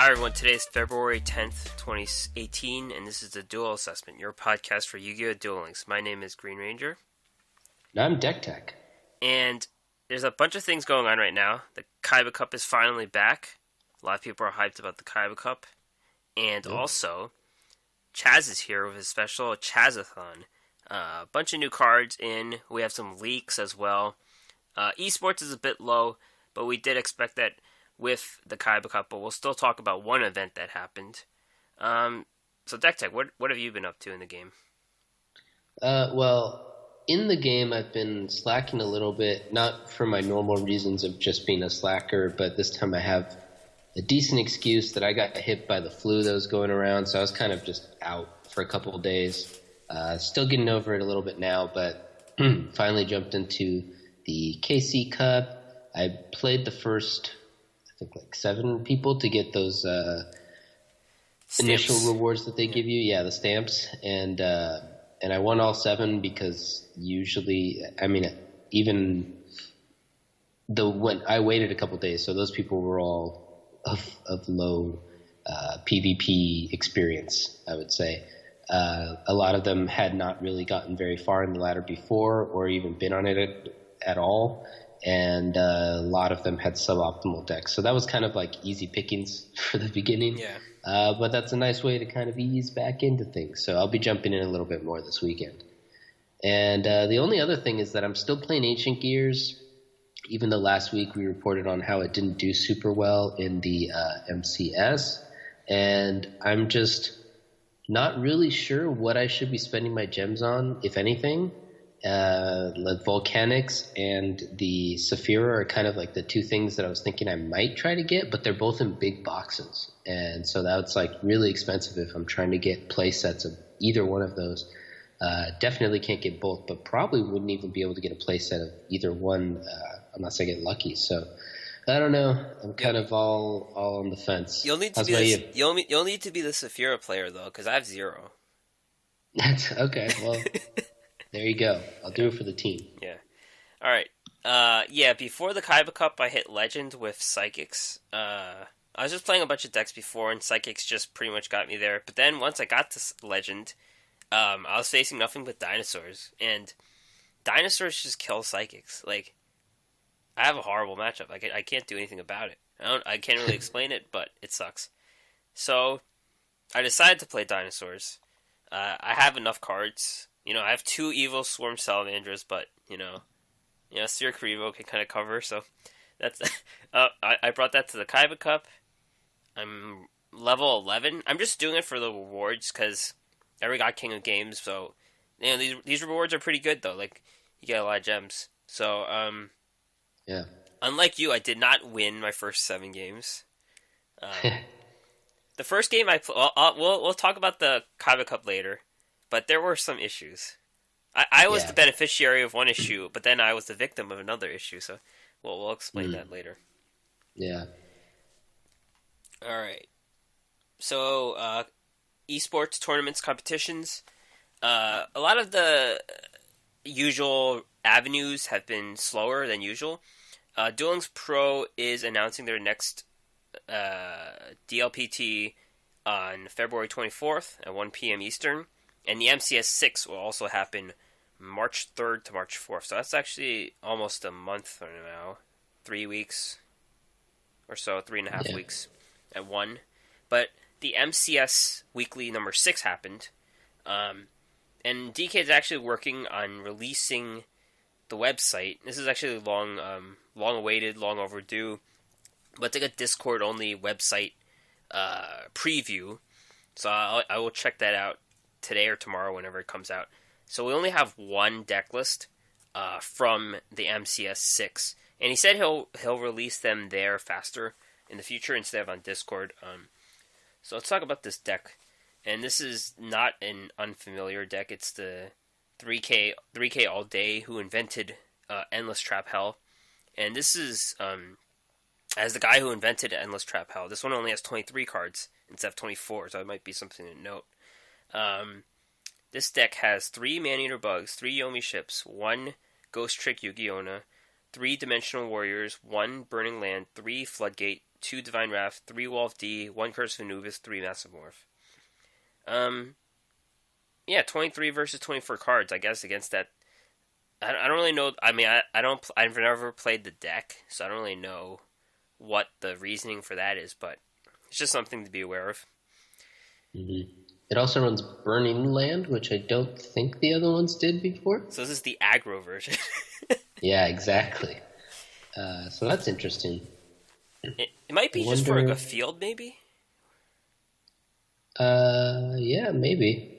Hi everyone, today is February 10th, 2018, and this is the Duel Assessment, your podcast for Yu-Gi-Oh! Duel Links. My name is Green Ranger. And I'm Deck Tech. And there's a bunch of things going on right now. The Kaiba Cup is finally back. A lot of people are hyped about the Kaiba Cup. And also, Chazz is here with his special Chazz-a-thon. A bunch of new cards in. We have some leaks as well. Esports is a bit low, but we did expect that with the Kaiba Cup, but we'll still talk about one event that happened. So, Deck Tech, what have you been up to in the game? Well, in the game, I've been slacking a little bit, not for my normal reasons of just being a slacker, but this time I have a decent excuse that I got hit by the flu that was going around, so I was kind of just out for a couple of days. Still getting over it a little bit now, but finally jumped into the KC Cup. I played the first, I think, like 7 people to get those initial rewards that they give you. Yeah, the stamps. And I won all 7 because usually, even when I waited a couple days, so those people were all of low PvP experience, I would say. A lot of them had not really gotten very far in the ladder before or even been on it at all. And a lot of them had suboptimal decks. So that was kind of like easy pickings for the beginning. Yeah. But that's a nice way to kind of ease back into things. So I'll be jumping in a little bit more this weekend. And the only other thing is that I'm still playing Ancient Gears, even though last week we reported on how it didn't do super well in the MCS. And I'm just not really sure what I should be spending my gems on, if anything. Like Volcanics and the Saphira are kind of like the 2 things that I was thinking I might try to get, but they're both in big boxes. And so that's like really expensive if I'm trying to get play sets of either one of those. Definitely can't get both, but probably wouldn't even be able to get a play set of either one unless I get lucky. So I don't know. I'm kind of all on the fence. You'll need to you'll need to be the Saphira player though, because I have 0. That's okay. Well, there you go. I'll do it for the team. Yeah. All right. Before the Kaiba Cup, I hit Legend with Psychics. I was just playing a bunch of decks before, and Psychics just pretty much got me there. But then once I got to Legend, I was facing nothing but Dinosaurs, and Dinosaurs just kill Psychics. Like, I have a horrible matchup. I can't do anything about it. I can't really explain it, but it sucks. So I decided to play Dinosaurs. I have enough cards. I have 2 Evil Swarm Salamandras, but, Sphere Revo can kind of cover, so that's... I brought that to the Kaiba Cup. I'm level 11. I'm just doing it for the rewards, because I already got King of Games, so, these rewards are pretty good, though. Like, you get a lot of gems. So, yeah. Unlike you, I did not win my first 7 games. The first game we'll talk about the Kaiba Cup later. But there were some issues. I was the beneficiary of one issue, but then I was the victim of another issue. So we'll explain that later. Yeah. All right. So esports tournaments, competitions. A lot of the usual avenues have been slower than usual. Duel Links Pro is announcing their next DLPT on February 24th at 1 p.m. Eastern. And the MCS 6 will also happen March 3rd to March 4th. So that's actually almost a month from now. 3 weeks or so, 3.5 weeks at 1. But the MCS weekly number 6 happened. And DK is actually working on releasing the website. This is actually long awaited, long overdue. But it's like a Discord-only website preview. So I will check that out today or tomorrow, whenever it comes out. So we only have 1 deck list from the MCS 6, and he said he'll release them there faster in the future instead of on Discord. So let's talk about this deck, and this is not an unfamiliar deck. It's the 3K all day who invented Endless Trap Hell, and this is as the guy who invented Endless Trap Hell. This one only has 23 cards instead of 24, so it might be something to note. This deck has 3 Maneater Bugs, 3 Yomi Ships, 1 Ghost Trick Yu-Gi-Oh! 3 Dimensional Warriors, 1 Burning Land, 3 Floodgate, 2 Divine Wrath, 3 Wall of D, 1 Curse of Anubis, 3 Massive Morph. Yeah, 23 versus 24 cards, I guess, against that. I don't really know. I mean, I've never played the deck, so I don't really know what the reasoning for that is, but it's just something to be aware of. Mm-hmm. It also runs Burning Land, which I don't think the other ones did before. So this is the aggro version. Yeah, exactly. So that's interesting. It might be just for a field, maybe? Yeah, maybe.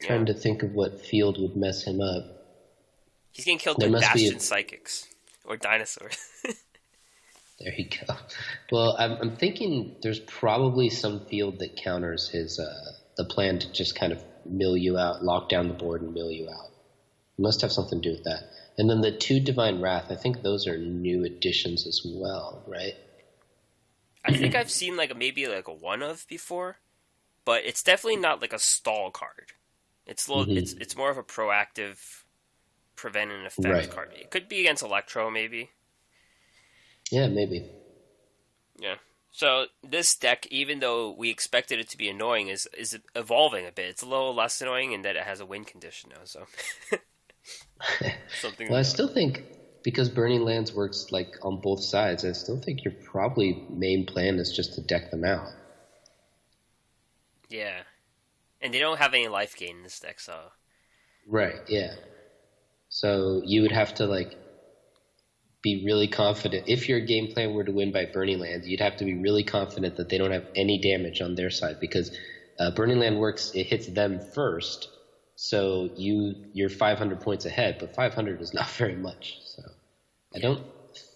Trying to think of what field would mess him up. He's getting killed by Bastion Psychics. Or Dinosaurs. There you go. Well, I'm thinking there's probably some field that counters his the plan to just kind of mill you out, lock down the board and mill you out. It must have something to do with that. And then the 2 Divine Wrath, I think those are new additions as well, right? I think I've seen maybe a one of before, but it's definitely not like a stall card. It's it's more of a proactive prevent an effect card. It could be against Electro, maybe. Yeah, maybe. Yeah. So this deck, even though we expected it to be annoying, is evolving a bit. It's a little less annoying in that it has a win condition now. So something. Well, I still think because Burning Lands works on both sides, I still think your probably main plan is just to deck them out. Yeah, and they don't have any life gain in this deck, so. Right. Yeah. So you would have to be really confident. If your game plan were to win by Burning Lands, you'd have to be really confident that they don't have any damage on their side because Burning Land works, it hits them first, so you're 500 points ahead, but 500 is not very much. So I don't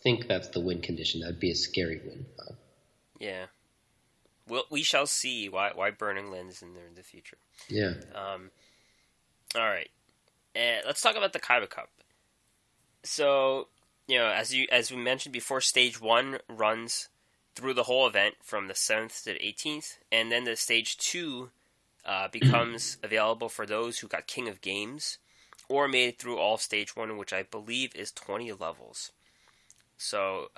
think that's the win condition. That'd be a scary win. Yeah. Well, we shall see why Burning Land is in there in the future. Yeah. All right. Let's talk about the Kaiba Cup. So, as we mentioned before, Stage 1 runs through the whole event from the 7th to the 18th, and then the Stage 2 becomes available for those who got King of Games or made it through all of Stage 1, which I believe is 20 levels. So,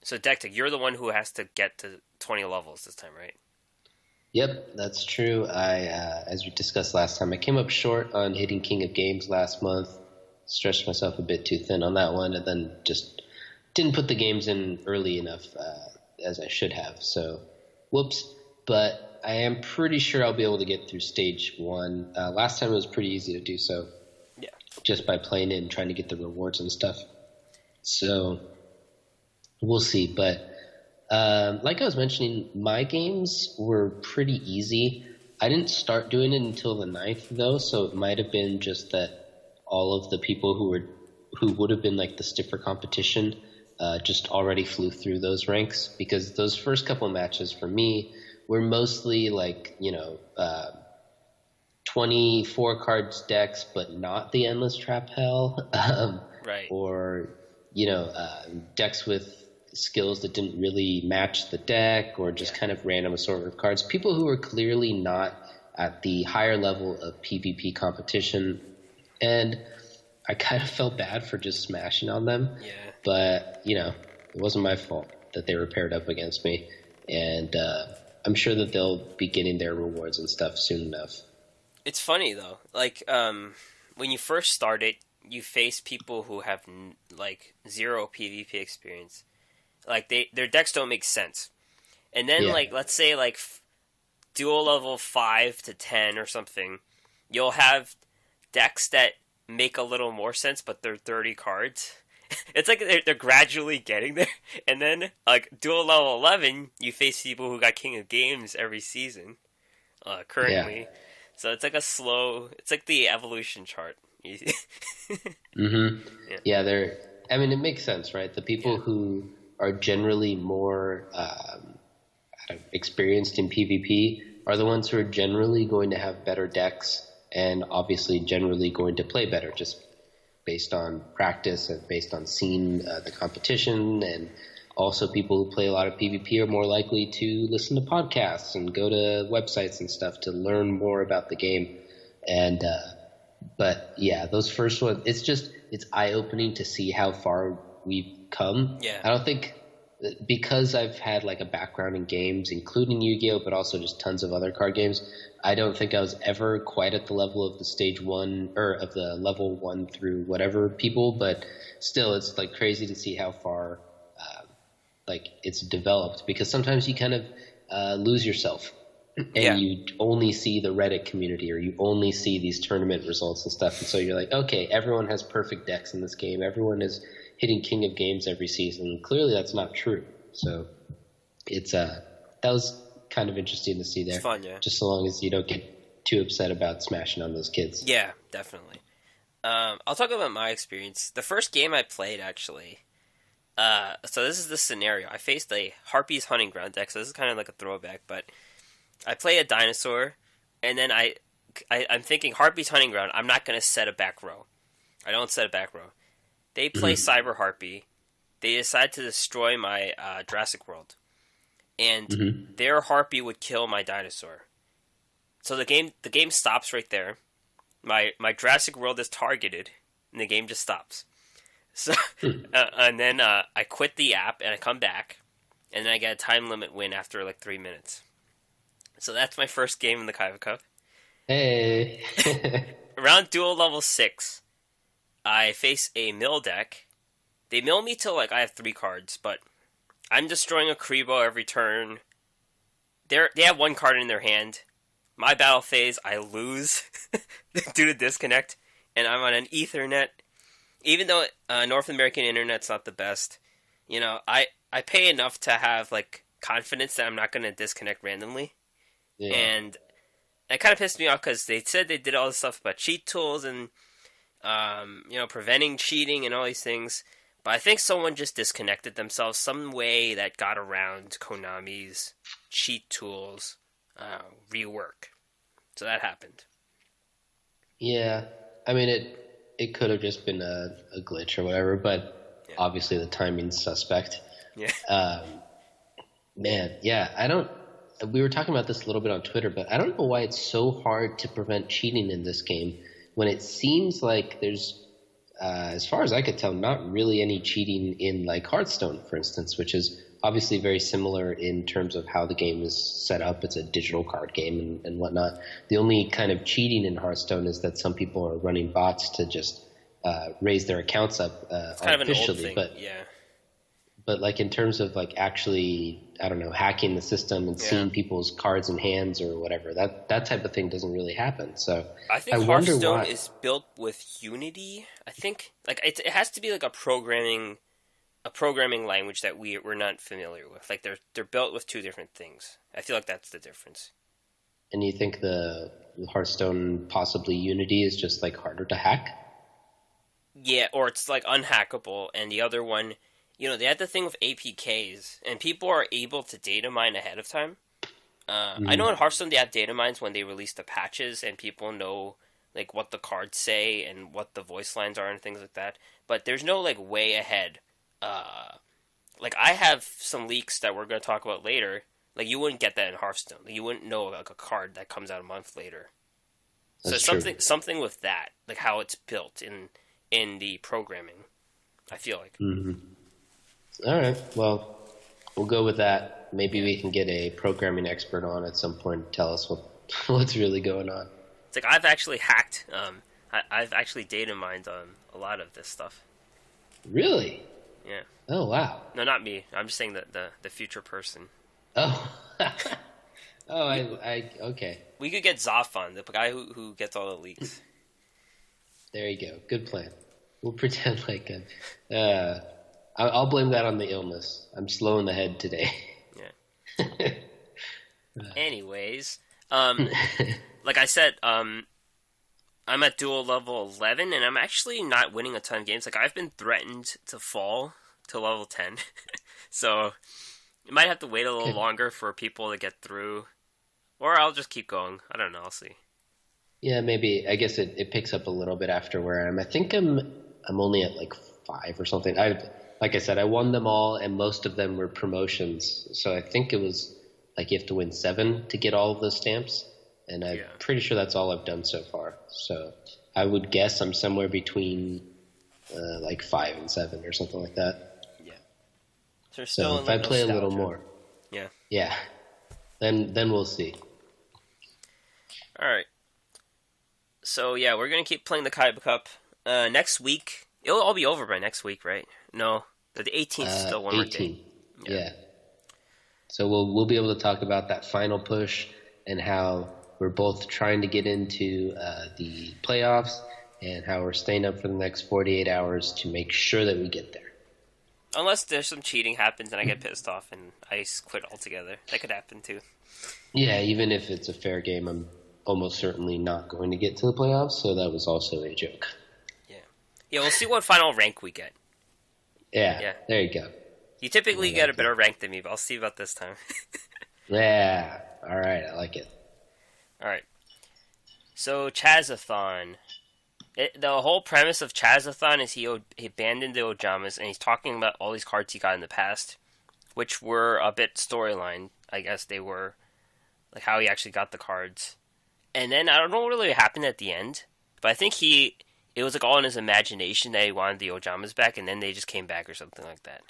Dektik, you're the one who has to get to 20 levels this time, right? Yep, that's true. As we discussed last time, I came up short on hitting King of Games last month. Stretched myself a bit too thin on that one, and then just didn't put the games in early enough as I should have. So, whoops. But I am pretty sure I'll be able to get through Stage 1. Last time it was pretty easy to do so. Yeah. Just by playing it and trying to get the rewards and stuff. So, we'll see. But like I was mentioning, my games were pretty easy. I didn't start doing it until the 9th, though, so it might have been just that all of the people who would have been the stiffer competition just already flew through those ranks, because those first couple matches for me were mostly 24 cards decks, but not the Endless Trap Hell, right? Or decks with skills that didn't really match the deck, or just kind of random assortment of cards. People who were clearly not at the higher level of PvP competition. And I kind of felt bad for just smashing on them. Yeah. But, it wasn't my fault that they were paired up against me. And I'm sure that they'll be getting their rewards and stuff soon enough. It's funny, though. When you first started, you face people who have, zero PvP experience. Their decks don't make sense. And then, let's say, dual level 5 to 10 or something, you'll have decks that make a little more sense, but they're 30 cards. It's they're gradually getting there. And then, dual level 11, you face people who got King of Games every season, currently. Yeah. So it's a slow, it's the evolution chart. Mm-hmm. Yeah, it makes sense, right? The people who are generally more experienced in PvP are the ones who are generally going to have better decks, and obviously generally going to play better just based on practice and based on seeing the competition. And also people who play a lot of PvP are more likely to listen to podcasts and go to websites and stuff to learn more about the game. And But yeah, those first ones, it's eye-opening to see how far we've come. Yeah. I don't think, because I've had like a background in games, including Yu-Gi-Oh, but also just tons of other card games, I don't think I was ever quite at the level of the stage one, or of the level 1 through whatever people, but still it's like crazy to see how far like it's developed, because sometimes you kind of lose yourself and you only see the Reddit community, or you only see these tournament results and stuff, and so you're like, okay, everyone has perfect decks in this game, everyone is hitting king of games every season. Clearly that's not true. So it's that was kind of interesting to see there. It's fun, yeah. Just so long as you don't get too upset about smashing on those kids. Yeah, definitely. I'll talk about my experience. The first game I played, actually, so this is the scenario. I faced a Harpy's Hunting Ground deck, so this is kind of like a throwback, but I play a dinosaur, and then I'm thinking Harpy's Hunting Ground, I'm not going to set a back row. I don't set a back row. They play Cyber Harpy. They decide to destroy my Jurassic World. And their Harpy would kill my dinosaur. So the game stops right there. My Jurassic World is targeted, and the game just stops. So and then I quit the app, and I come back, and then I get a time limit win after like 3 minutes. So that's my first game in the Kaiba Cup. Hey. Around duel level 6, I face a mill deck. They mill me till like I have 3 cards, but I'm destroying a Kribo every turn. They have 1 card in their hand. My battle phase, I lose due to disconnect, and I'm on an Ethernet. Even though North American internet's not the best, you know, I pay enough to have like confidence that I'm not going to disconnect randomly. Yeah. And it kind of pissed me off because they said they did all this stuff about cheat tools and you know, preventing cheating and all these things. But I think someone just disconnected themselves some way that got around Konami's cheat tools rework. So that happened. Yeah, I mean, it could have just been a glitch or whatever, but obviously the timing's suspect. Yeah. Man, yeah, we were talking about this a little bit on Twitter, but I don't know why it's so hard to prevent cheating in this game when it seems like there's, as far as I could tell, not really any cheating in like Hearthstone, for instance, which is obviously very similar in terms of how the game is set up. It's a digital card game and whatnot. The only kind of cheating in Hearthstone is that some people are running bots to just raise their accounts up artificially. But like in terms of like actually, I don't know, hacking the system and seeing people's cards and hands or whatever, that type of thing doesn't really happen. So I think Hearthstone is built with Unity. I think like it has to be like a programming language that we're not familiar with. Like they're built with 2 different things. I feel like that's the difference. And you think the Hearthstone, possibly Unity, is just like harder to hack? Yeah, or it's like unhackable, and the other one, you know, they had the thing with APKs, and people are able to data mine ahead of time. I know in Hearthstone they have data mines when they release the patches, and people know like what the cards say and what the voice lines are and things like that. But there's no like way ahead. Like I have some leaks that we're going to talk about later. Like you wouldn't get that in Hearthstone. Like, you wouldn't know like a card that comes out a month later. That's so true. something with that, like how it's built in the programming, I feel like. Mm-hmm. All right. Well, we'll go with that. Maybe we can get a programming expert on at some point to tell us what's really going on. It's like I've actually hacked. I've actually data mined on a lot of this stuff. Really? Yeah. Oh, wow. No, not me. I'm just saying that the future person. Oh. Okay. We could get Zophon, the guy who gets all the leaks. There you go. Good plan. We'll pretend like I'll blame that on the illness. I'm slow in the head today. Yeah. Anyways, like I said, I'm at duel level 11, and I'm actually not winning a ton of games. Like, I've been threatened to fall to level 10, so you might have to wait a little longer for people to get through, or I'll just keep going. I don't know. I'll see. Yeah, maybe. I guess it picks up a little bit after where I am. I think I'm only at like 5 or something. Like I said, I won them all, and most of them were promotions. So I think it was like you have to win 7 to get all of those stamps, and I'm pretty sure that's all I've done so far. So I would guess I'm somewhere between like 5 and 7 or something like that. Yeah. So, So if I play a little more, yeah, then we'll see. All right. So yeah, we're gonna keep playing the Kaiba Cup. Next week, it'll all be over by next week, right? No, the 18th is still one more day. Yeah. So we'll be able to talk about that final push and how we're both trying to get into the playoffs and how we're staying up for the next 48 hours to make sure that we get there. Unless there's some cheating happens and I get pissed off and I quit altogether. That could happen too. Yeah, even if it's a fair game, I'm almost certainly not going to get to the playoffs, so that was also a joke. Yeah, we'll see what final rank we get. Yeah. There you go. You typically get a better rank than me, but I'll see about this time. Yeah, all right, I like it. All right. So, Chazz-a-thon. The whole premise of Chazz-a-thon is he abandoned the Ojamas, and he's talking about all these cards he got in the past, which were a bit storyline. I guess they were, like how he actually got the cards. And then, I don't know what really happened at the end, but I think it was like all in his imagination that he wanted the Ojamas back, and then they just came back or something like that.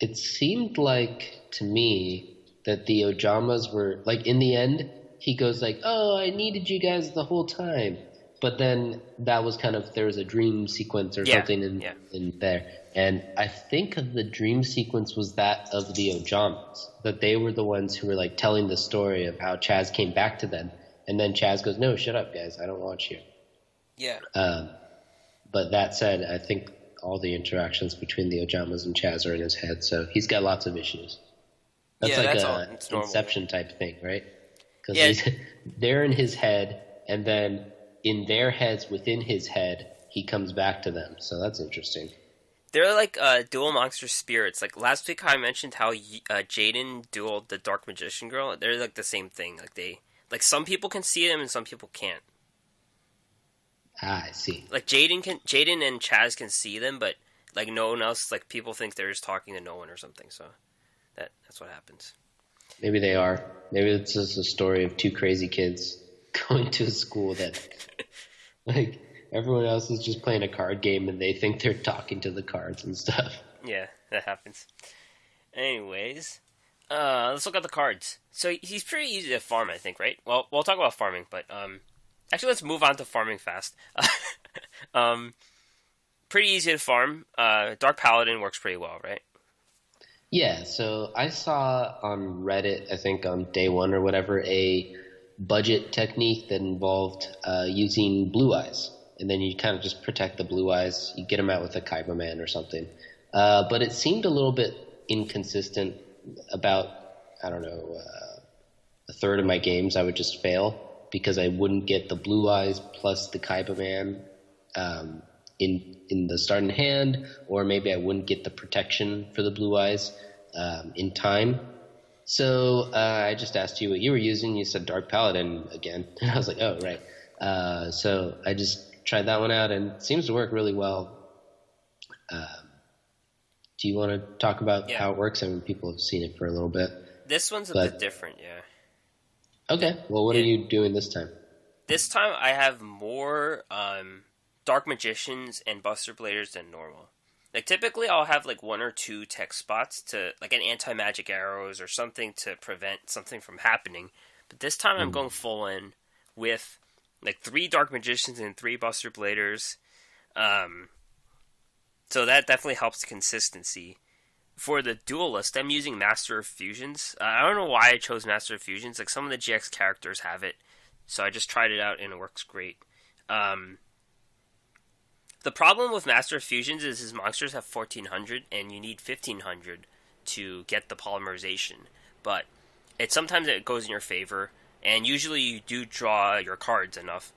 It seemed like, to me, that the Ojamas were, like, in the end, he goes like, oh, I needed you guys the whole time. But then that was kind of, there was a dream sequence or something in there. And I think the dream sequence was that of the Ojamas, that they were the ones who were, like, telling the story of how Chazz came back to them. And then Chazz goes, no, shut up, guys, I don't want you. Yeah. But that said, I think all the interactions between the Ojamas and Chazz are in his head, so he's got lots of issues. That's an Inception type thing, right? Because they're in his head, and then in their heads, within his head, he comes back to them. So that's interesting. They're like dual monster spirits. Like last week, I mentioned how Jaden dueled the Dark Magician girl. They're like the same thing. Like some people can see them and some people can't. Ah, I see. Like Jaden and Chazz can see them, but like no one else. Like people think they're just talking to no one or something. So that's what happens. Maybe they are. Maybe it's just a story of two crazy kids going to a school that, like, everyone else is just playing a card game and they think they're talking to the cards and stuff. Yeah, that happens. Anyways, let's look at the cards. So he's pretty easy to farm, I think, right? Well, we'll talk about farming, but actually, let's move on to farming fast. Pretty easy to farm. Dark Paladin works pretty well, right? Yeah, so I saw on Reddit, I think on day one or whatever, a budget technique that involved using blue eyes. And then you kind of just protect the blue eyes. You get them out with a Kaiba Man or something. But it seemed a little bit inconsistent. About, I don't know, a third of my games I would just fail because I wouldn't get the blue eyes plus the Kaiba Man in the starting hand, or maybe I wouldn't get the protection for the blue eyes in time. So I just asked you what you were using. You said Dark Paladin again. And I was like, oh, right. So I just tried that one out, and it seems to work really well. Do you want to talk about how it works? I mean, people have seen it for a little bit. This one's a bit different, yeah. Okay. Well, what are you doing this time? This time I have more Dark Magicians and Buster Bladers than normal. Like, typically I'll have, like, 1 or 2 tech spots to, like, an anti-magic arrows or something to prevent something from happening. But this time I'm going full in with, like, 3 Dark Magicians and 3 Buster Bladers. So that definitely helps consistency. For the Duelist, I'm using Master of Fusions. I don't know why I chose Master of Fusions. Like, some of the GX characters have it. So I just tried it out and it works great. The problem with Master of Fusions is his monsters have 1400 and you need 1500 to get the polymerization. But sometimes it goes in your favor, and usually you do draw your cards enough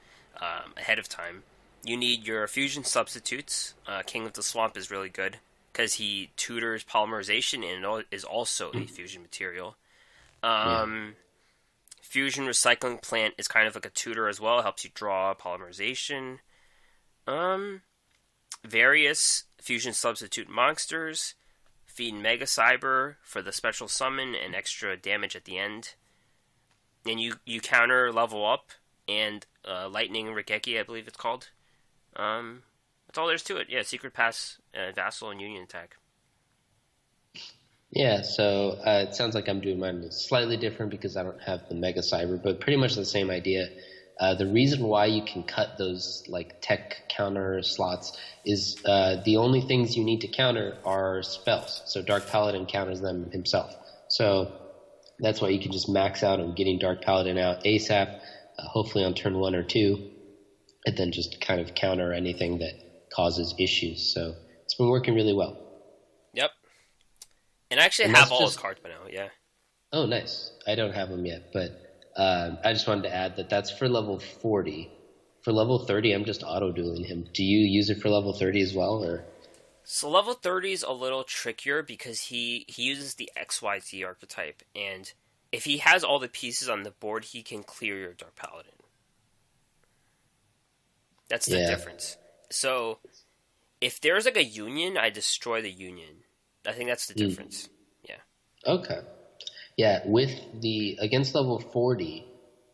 ahead of time. You need your fusion substitutes. King of the Swamp is really good because he tutors polymerization and is also a fusion material. Fusion Recycling Plant is kind of like a tutor as well. It helps you draw polymerization. Various fusion substitute monsters. Feed Mega Cyber for the special summon and extra damage at the end. And you counter level up and Lightning Regeki, I believe it's called. That's all there's to it. Yeah, Secret Pass, Vassal, and Union attack. Yeah, so it sounds like I'm doing mine slightly different because I don't have the Mega Cyber, but pretty much the same idea. The reason why you can cut those like tech counter slots is the only things you need to counter are spells. So Dark Paladin counters them himself. So that's why you can just max out on getting Dark Paladin out ASAP, hopefully on turn 1 or 2, and then just kind of counter anything that causes issues. So it's been working really well. Yep. And I actually have all his cards by now, yeah. Oh, nice. I don't have them yet, but I just wanted to add that that's for level 40. For level 30, I'm just auto-dueling him. Do you use it for level 30 as well, or? So level 30 is a little trickier because he uses the XYZ archetype, and if he has all the pieces on the board, he can clear your Dark Paladin. That's the difference. So if there's like a Union, I destroy the Union. I think that's the difference. Yeah. Okay. Yeah, against level 40,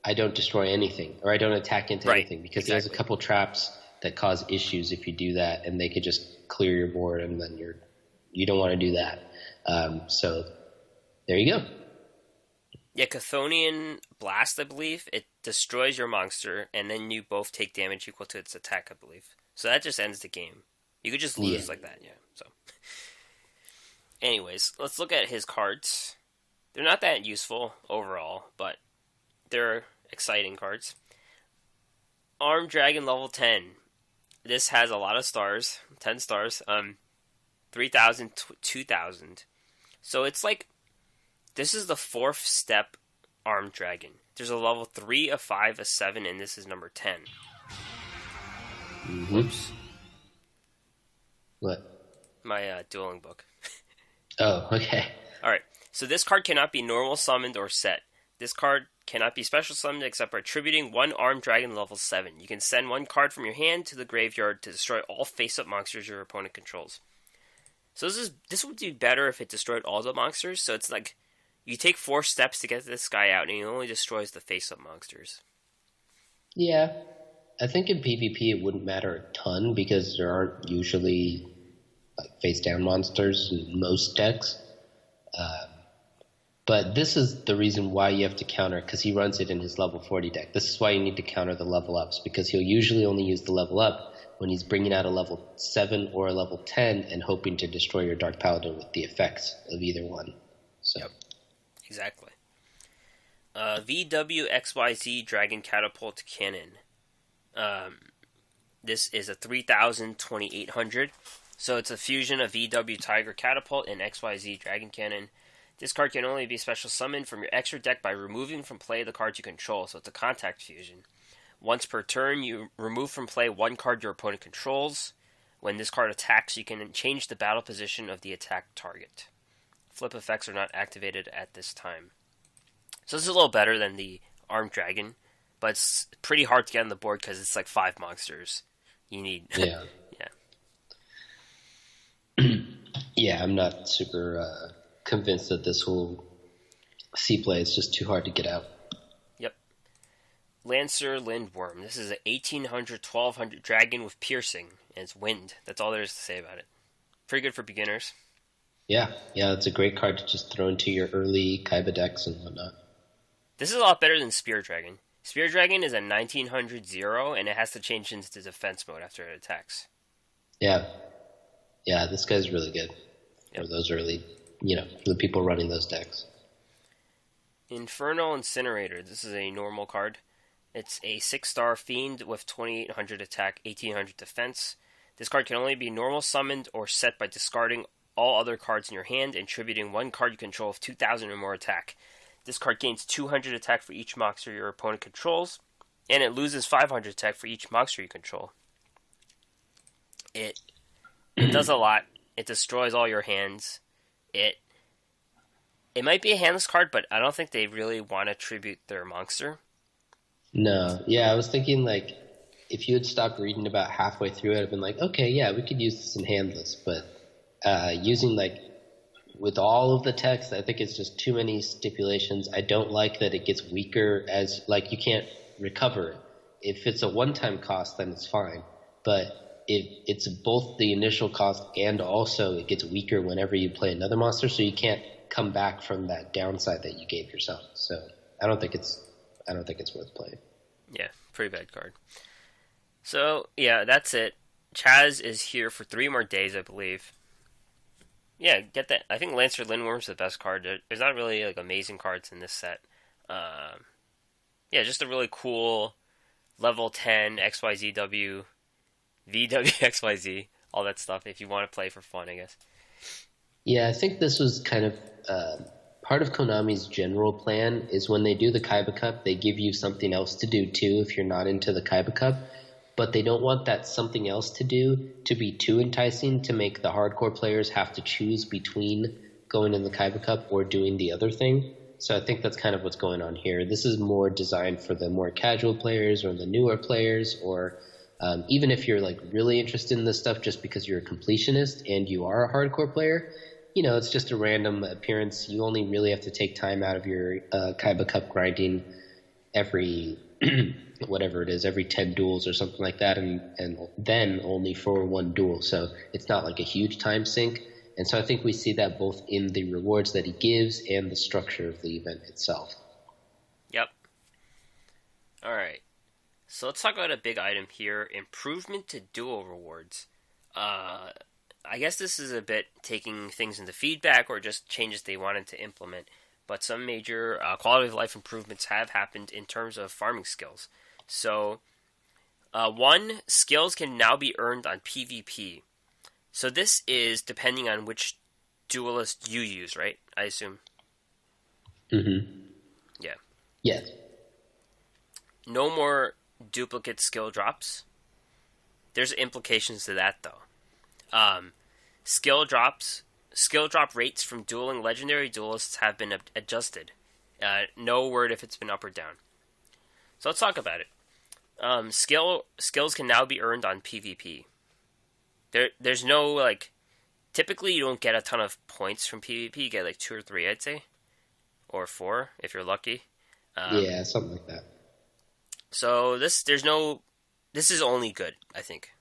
I don't destroy anything, or I don't attack into anything, because there's a couple traps that cause issues if you do that, and they could just clear your board, and then you don't want to do that. So there you go. Yeah, Chthonian Blast, I believe, it destroys your monster, and then you both take damage equal to its attack, I believe. So that just ends the game. You could just lose like that, yeah. So, anyways, let's look at his cards. They're not that useful overall, but they're exciting cards. Armed Dragon level 10. This has a lot of stars, 10 stars, 3,000, 2,000. So it's like, this is the 4th step Armed Dragon. There's a level 3, a 5, a 7, and this is number 10. Mm-hmm. Whoops. What? My dueling book. Oh, okay. Alright, so this card cannot be normal summoned or set. This card cannot be special summoned except by attributing one Armed Dragon level 7. You can send one card from your hand to the graveyard to destroy all face-up monsters your opponent controls. So this would be better if it destroyed all the monsters. So it's like, you take 4 steps to get this guy out, and he only destroys the face-up monsters. Yeah. I think in PvP it wouldn't matter a ton, because there aren't usually like face-down monsters in most decks. But this is the reason why you have to counter, because he runs it in his level 40 deck. This is why you need to counter the level ups, because he'll usually only use the level up when he's bringing out a level 7 or a level 10 and hoping to destroy your Dark Paladin with the effects of either one. So. Yep, exactly. VWXYZ Dragon Catapult Cannon. This is a 3,000, 2,800. So it's a fusion of VW Tiger Catapult and XYZ Dragon Cannon. This card can only be special summoned from your extra deck by removing from play the cards you control, so it's a contact fusion. Once per turn, you remove from play one card your opponent controls. When this card attacks, you can change the battle position of the attack target. Flip effects are not activated at this time. So this is a little better than the Armed Dragon, but it's pretty hard to get on the board because it's like 5 monsters you need. Yeah. Yeah, I'm not super convinced that this will see play. It's just too hard to get out. Yep. Lancer Lindworm. This is an 1,800, 1,200 dragon with piercing, and it's wind. That's all there is to say about it. Pretty good for beginners. Yeah, it's a great card to just throw into your early Kaiba decks and whatnot. This is a lot better than Spear Dragon. Spear Dragon is a 1,900 0, and it has to change into defense mode after it attacks. Yeah, this guy's really good for those early, for the people running those decks. Infernal Incinerator. This is a normal card. It's a 6-star fiend with 2,800 attack, 1,800 defense. This card can only be normal summoned or set by discarding all other cards in your hand and attributing one card you control of 2,000 or more attack. This card gains 200 attack for each monster your opponent controls, and it loses 500 attack for each monster you control. It does a lot. It destroys all your hands. It might be a handless card, but I don't think they really want to tribute their monster. No. Yeah, I was thinking, like, if you had stopped reading about halfway through it, I'd been like, okay, yeah, we could use this in handless. But using, like, with all of the text, I think it's just too many stipulations. I don't like that it gets weaker as, like, you can't recover it. if it's a one-time cost, then it's fine. But if it's both the initial cost and also it gets weaker whenever you play another monster, so you can't come back from that downside that you gave yourself. So I don't think it's worth playing. Yeah, pretty bad card. So yeah, that's it. Chazz is here for 3 more days, I believe. Yeah, get that. I think Lancer Lindworm's the best card. There's not really like amazing cards in this set. Yeah, just a really cool level 10 XYZW, VWXYZ, all that stuff. If you want to play for fun, I guess. Yeah, I think this was kind of part of Konami's general plan. Is when they do the Kaiba Cup, they give you something else to do too if you're not into the Kaiba Cup. But they don't want that something else to do to be too enticing to make the hardcore players have to choose between going in the Kaiba Cup or doing the other thing. So I think that's kind of what's going on here. This is more designed for the more casual players or the newer players, or even if you're like really interested in this stuff just because you're a completionist and you are a hardcore player, you know, it's just a random appearance. You only really have to take time out of your Kaiba Cup grinding every whatever it is, every 10 duels or something like that, and then only for 1 duel. So it's not like a huge time sink. And so I think we see that both in the rewards that he gives and the structure of the event itself. Yep. All right. So let's talk about a big item here, improvement to duel rewards. I guess this is a bit taking things into feedback or just changes they wanted to implement. But some major quality of life improvements have happened in terms of farming skills. So, 1, skills can now be earned on PvP. So this is depending on which duelist you use, right? I assume. Mm-hmm. Yeah. Yes. No more duplicate skill drops. There's implications to that, though. Skill drop rates from dueling legendary duelists have been adjusted. No word if it's been up or down. So let's talk about it. Skills can now be earned on PvP. There's no, like, typically you don't get a ton of points from PvP. You get like 2 or 3, I'd say, or 4 if you're lucky. Yeah, something like that. So this is only good, I think.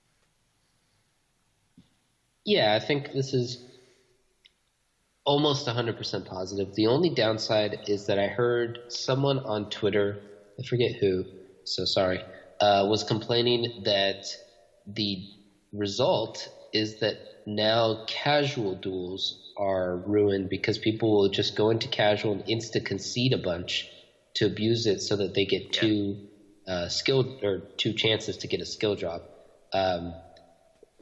Yeah, I think this is almost 100% positive. The only downside is that I heard someone on Twitter, I forget who, so sorry, was complaining that the result is that now casual duels are ruined because people will just go into casual and insta-concede a bunch to abuse it so that they get 2 chances to get a skill drop.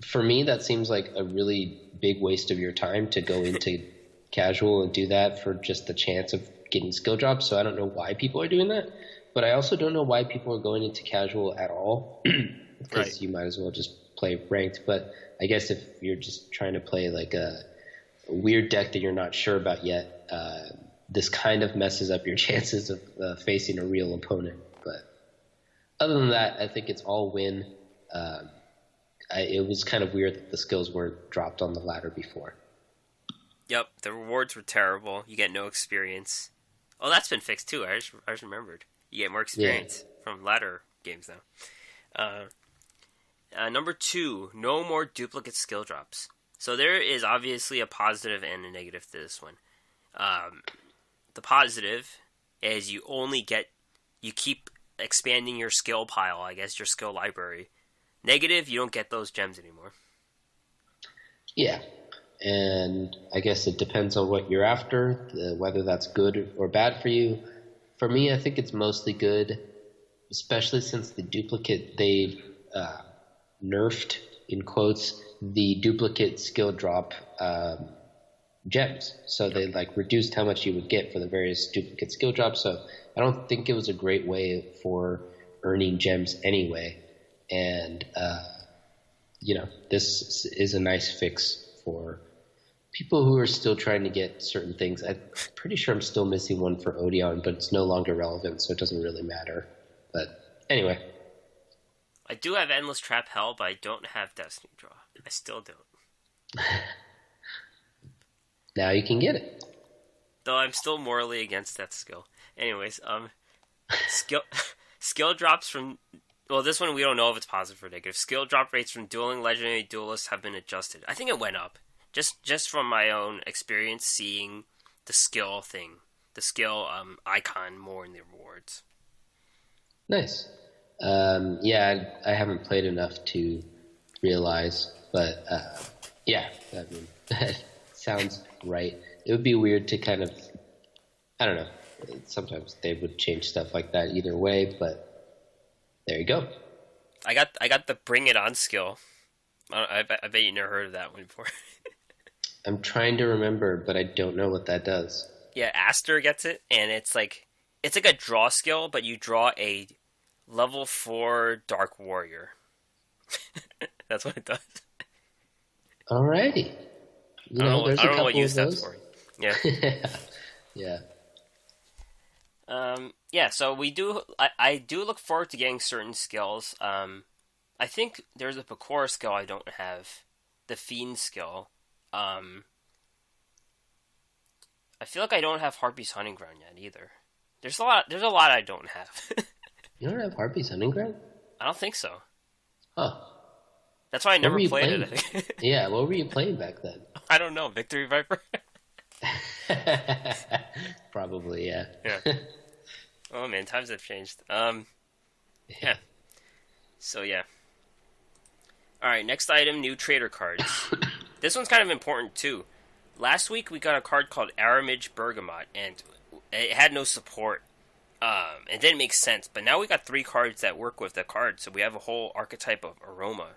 For me, that seems like a really big waste of your time to go into casual and do that for just the chance of getting skill drops. So I don't know why people are doing that, but I also don't know why people are going into casual at all because you might as well just play ranked. But I guess if you're just trying to play like a weird deck that you're not sure about yet, this kind of messes up your chances of facing a real opponent. But other than that, I think it's all win. It was kind of weird that the skills weren't dropped on the ladder before. Yep, the rewards were terrible. You get no experience. Oh, that's been fixed too. I just remembered. You get more experience from ladder games now. Number 2, no more duplicate skill drops. So there is obviously a positive and a negative to this one. The positive is you keep expanding your skill pile, I guess, your skill library. Negative, you don't get those gems anymore. Yeah. And I guess it depends on what you're after, whether that's good or bad for you. For me, I think it's mostly good, especially since the duplicate, they nerfed, in quotes, the duplicate skill drop gems. So they reduced how much you would get for the various duplicate skill drops. So I don't think it was a great way for earning gems anyway. And, this is a nice fix for people who are still trying to get certain things. I'm pretty sure I'm still missing one for Odeon, but it's no longer relevant, so it doesn't really matter. But anyway. I do have Endless Trap Hell, but I don't have Destiny Draw. I still don't. Now you can get it. Though I'm still morally against that skill. Anyways, skill drops from Well, this one we don't know if it's positive or negative. Skill drop rates from dueling legendary duelists have been adjusted. I think it went up. Just from my own experience seeing the skill thing, the skill icon more in the rewards. Nice. Yeah, I haven't played enough to realize, but yeah, I mean, that sounds right. It would be weird to kind of, I don't know, sometimes they would change stuff like that either way, but there you go. I got the Bring It On skill. I bet you never heard of that one before. I'm trying to remember, but I don't know what that does. Yeah, Aster gets it, and it's like a draw skill, but you draw a level 4 Dark Warrior. That's what it does. Alrighty. I don't know what use that's for. Yeah. Yeah. Yeah, so I do look forward to getting certain skills. I think there's a Pakora skill I don't have. The Fiend skill. I feel like I don't have Harpy's Hunting Ground yet either. There's a lot I don't have. You don't have Harpy's Hunting Ground? I don't think so. Huh. That's why I never played it. Yeah, what were you playing back then? I don't know. Victory Viper? Probably, yeah. Yeah. Oh man, times have changed. Yeah. So yeah. Alright, next item, new trader cards. This one's kind of important too. Last week we got a card called Aramage Bergamot, and it had no support. It didn't make sense, but now we got 3 cards that work with the card, so we have a whole archetype of Aroma.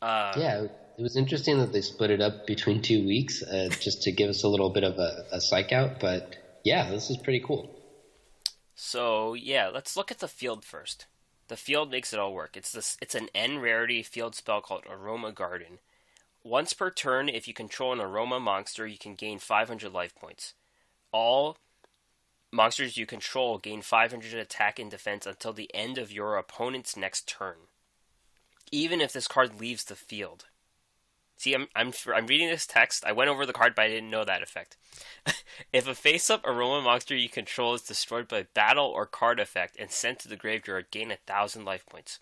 Yeah, it was interesting that they split it up between 2 weeks, just to give us a little bit of a psych out, but yeah, this is pretty cool. So yeah, let's look at the field first. The field makes it all work. It's an N rarity field spell called Aroma Garden. Once per turn, if you control an Aroma monster, you can gain 500 life points. All monsters you control gain 500 attack and defense until the end of your opponent's next turn, even if this card leaves the field. See, I'm reading this text. I went over the card, but I didn't know that effect. If a face-up Aroma monster you control is destroyed by battle or card effect and sent to the graveyard, gain 1,000 life points.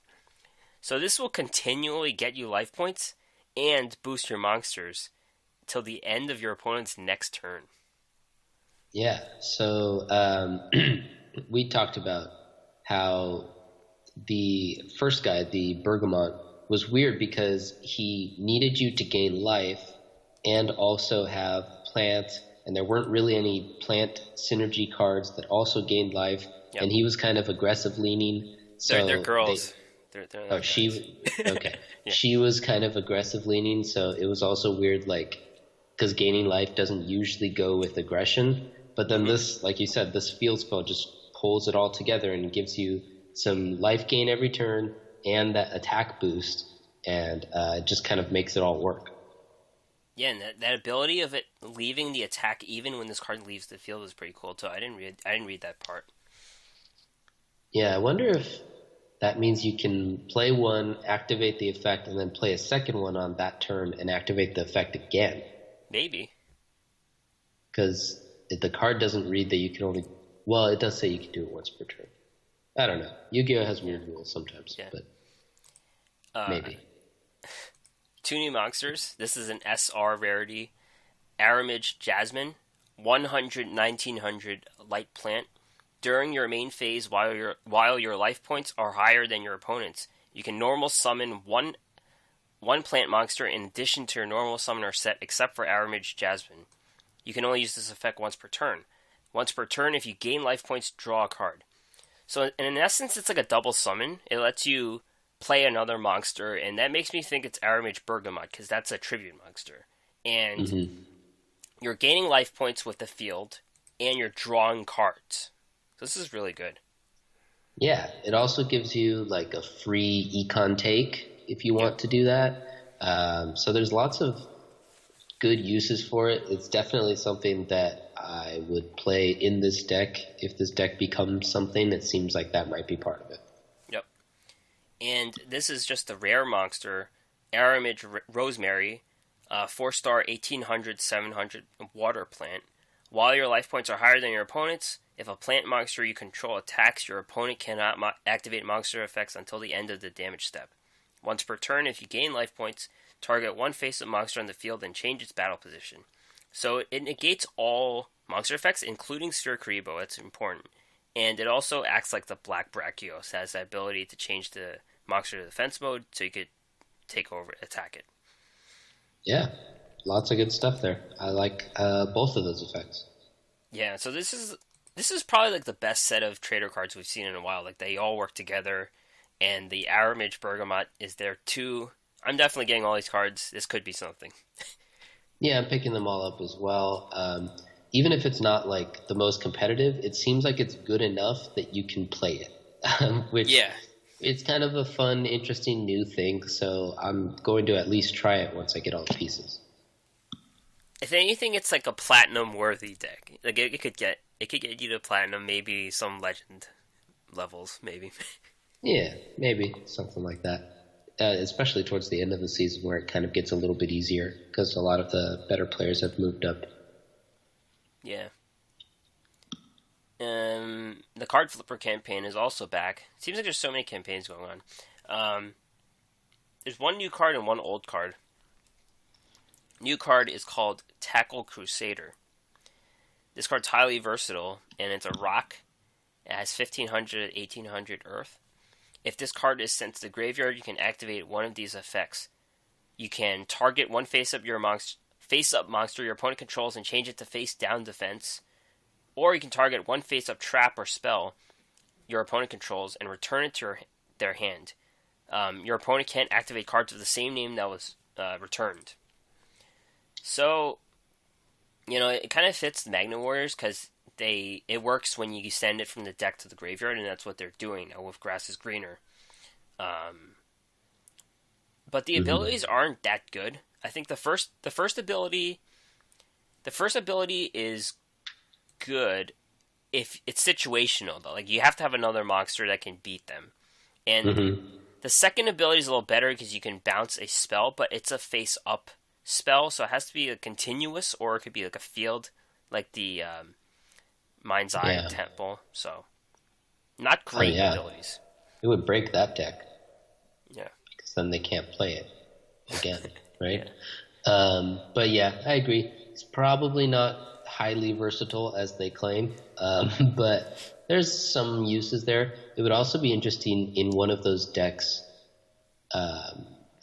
So this will continually get you life points and boost your monsters till the end of your opponent's next turn. Yeah, so we talked about how the first guy, the Bergamot, was weird because he needed you to gain life and also have plant, and there weren't really any plant synergy cards that also gained life, and he was kind of aggressive leaning. So they're girls. Oh, she okay. Yeah. She was kind of aggressive leaning, so it was also weird, like, because gaining life doesn't usually go with aggression. But then this, like you said, this field spell just pulls it all together and gives you some life gain every turn and that attack boost, and it just kind of makes it all work. Yeah, and that ability of it leaving the attack even when this card leaves the field is pretty cool too. I didn't read that part. Yeah, I wonder if that means you can play one, activate the effect, and then play a second one on that turn and activate the effect again. Maybe. Because the card doesn't read that you can only... Well, it does say you can do it once per turn. I don't know. Yu-Gi-Oh! Has weird rules sometimes, but maybe. 2 new monsters. This is an SR rarity. Aramage Jasmine, 100/1900 light plant. During your main phase, while your life points are higher than your opponent's, you can normal summon one plant monster in addition to your normal summoner set, except for Aramage Jasmine. You can only use this effect once per turn. Once per turn, if you gain life points, draw a card. So in essence, it's like a double summon. It lets you play another monster, and that makes me think it's Aramage Bergamot, because that's a tribute monster. And you're gaining life points with the field, and you're drawing cards. So this is really good. Yeah, it also gives you like a free econ take if you want to do that. So there's lots of good uses for it. It's definitely something that I would play in this deck. If this deck becomes something, it seems like that might be part of it. Yep. And this is just a rare monster, Aramage Rosemary, 4-star 1800/700 water plant. While your life points are higher than your opponent's, if a plant monster you control attacks, your opponent cannot activate monster effects until the end of the damage step. Once per turn, if you gain life points, target one face-up monster on the field and change its battle position. So it negates all monster effects, including Sphere Kuriboh. That's important. And it also acts like the Black Brachiosaurus. It has the ability to change the monster to defense mode, so you could take over, attack it. Yeah, lots of good stuff there. I like both of those effects. Yeah, so this is probably like the best set of trader cards we've seen in a while. Like, they all work together, and the Aramage Bergamot is there too. I'm definitely getting all these cards. This could be something. Yeah, I'm picking them all up as well. Even if it's not like the most competitive, it seems like it's good enough that you can play it. Which, yeah, it's kind of a fun, interesting new thing. So I'm going to at least try it once I get all the pieces. If anything, it's like a platinum-worthy deck. Like, it could get you to platinum, maybe some legend levels, maybe. Yeah, maybe something like that. Especially towards the end of the season, where it kind of gets a little bit easier because a lot of the better players have moved up. Yeah. The card flipper campaign is also back. It seems like there's so many campaigns going on. There's one new card and one old card. New card is called Tackle Crusader. This card's highly versatile, and it's a rock. It has 1500, 1800 Earth. If this card is sent to the graveyard, you can activate one of these effects. You can target one face-up monster your opponent controls and change it to face-down defense. Or you can target one face-up trap or spell your opponent controls and return it to their hand. Your opponent can't activate cards of the same name that was returned. So, it kind of fits the Magnet Warriors because it works when you send it from the deck to the graveyard, and that's what they're doing now with Grass is Greener. But the abilities aren't that good. I think the first ability is good if it's situational though. Like, you have to have another monster that can beat them. And the second ability is a little better because you can bounce a spell, but it's a face up spell, so it has to be a continuous, or it could be like a field, like the Mind's Eye Temple. So not great abilities. It would break that deck. Yeah. Because then they can't play it again, right? Yeah. But yeah, I agree. It's probably not highly versatile as they claim, but there's some uses there. It would also be interesting in one of those decks,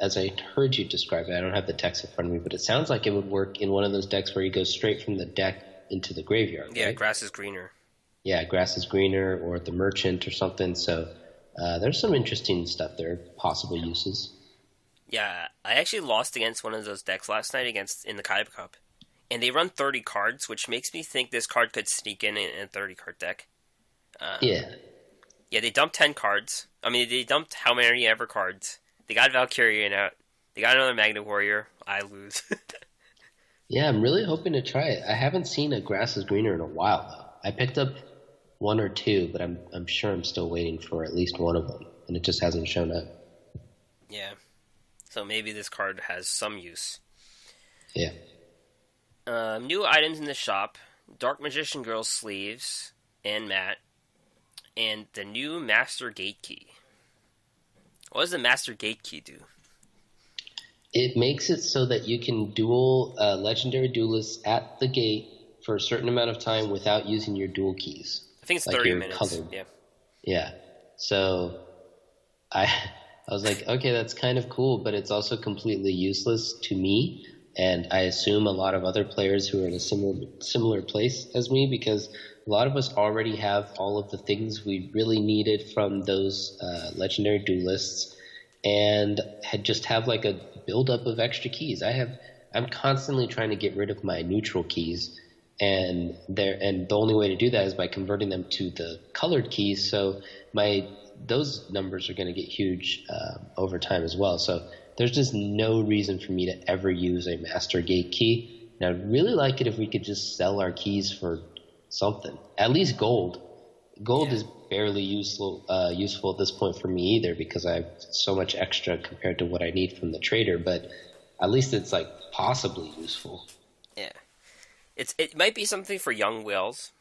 as I heard you describe it. I don't have the text in front of me, but it sounds like it would work in one of those decks where you go straight from the deck into the graveyard. Yeah, right? Grass is Greener. Yeah, Grass is Greener or the Merchant or something. So there's some interesting stuff there, possible uses. Yeah, I actually lost against one of those decks last night in the Kaiba Cup. And they run 30 cards, which makes me think this card could sneak in a 30-card deck. Yeah, they dumped 10 cards. I mean, they dumped how many ever cards. They got Valkyrian out. They got another Magnet Warrior. I lose. Yeah, I'm really hoping to try it. I haven't seen a Grass is Greener in a while, though. I picked up one or two, but I'm sure I'm still waiting for at least one of them, and it just hasn't shown up. Yeah. So maybe this card has some use. Yeah. New items in the shop. Dark Magician Girl sleeves and mat. And the new Master Gate Key. What does the Master Gate Key do? It makes it so that you can duel legendary duelists at the gate for a certain amount of time without using your duel keys. I think it's 30 minutes. Colored. Yeah. Yeah. So I was like, okay, that's kind of cool, but it's also completely useless to me. And I assume a lot of other players who are in a similar place as me, because a lot of us already have all of the things we really needed from those legendary duelists, and just have like a buildup of extra keys. I'm constantly trying to get rid of my neutral keys, and the only way to do that is by converting them to the colored keys. So those numbers are going to get huge over time as well. So there's just no reason for me to ever use a Master Gate Key. And I'd really like it if we could just sell our keys for something, at least gold. Gold is barely useful at this point for me either, because I have so much extra compared to what I need from the trader, but at least it's like possibly useful. Yeah. it might be something for young whales